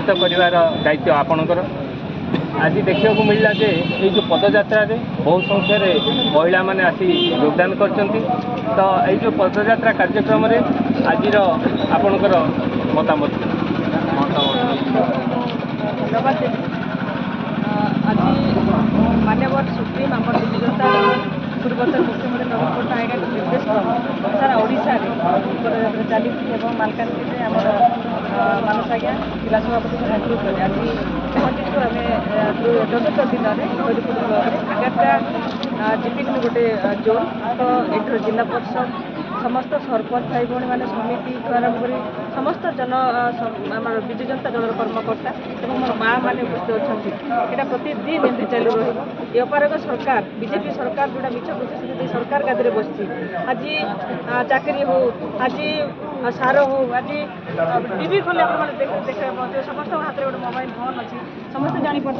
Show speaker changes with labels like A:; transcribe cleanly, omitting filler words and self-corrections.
A: संगठित कर दायित्व आपणकर आज देखा मिलला जे ये जो पदयात्रा बहु संख्यार महिला माने आसी योगदान करछंती। तो ये जो पदयात्रा कार्यक्रम रे आज आपणकर मतामत
B: धन्यवाद देवी। आज मान्यवर सुप्रीम आम बिजु जनता पूर्वतन मुख्यमंत्री नवीन पट्टनायक निर्देश सारा ओडिशा पदयात्रा चली मालकानगिरी आम मानस आज्ञा जिला सभापति नेतृत्व में आज पहुँचु आम चतुर्थ दिन हरिपुर ब्लक एगारटा जीपी गोटे जोन तो ये जिला परिषद समस्त सरपंच भाई भाई मैंने समिति आरम्भ कर समस्त जन आम विजु जनता दल कर्मकर्ता और मोर माँ मैंने उपस्थित अच्छा यहाँ प्रतिदिन एमती चालू रपारक सरकार बीजेपी सरकार जोड़ा मिछ प्रतिश्रुति सरकार गादी बसची आज चाकरी हो आज सार हो आज टीवी खोले आप देखा समस्त हाथ में गोटे मोबाइल फोन अच्छी समस्त जापर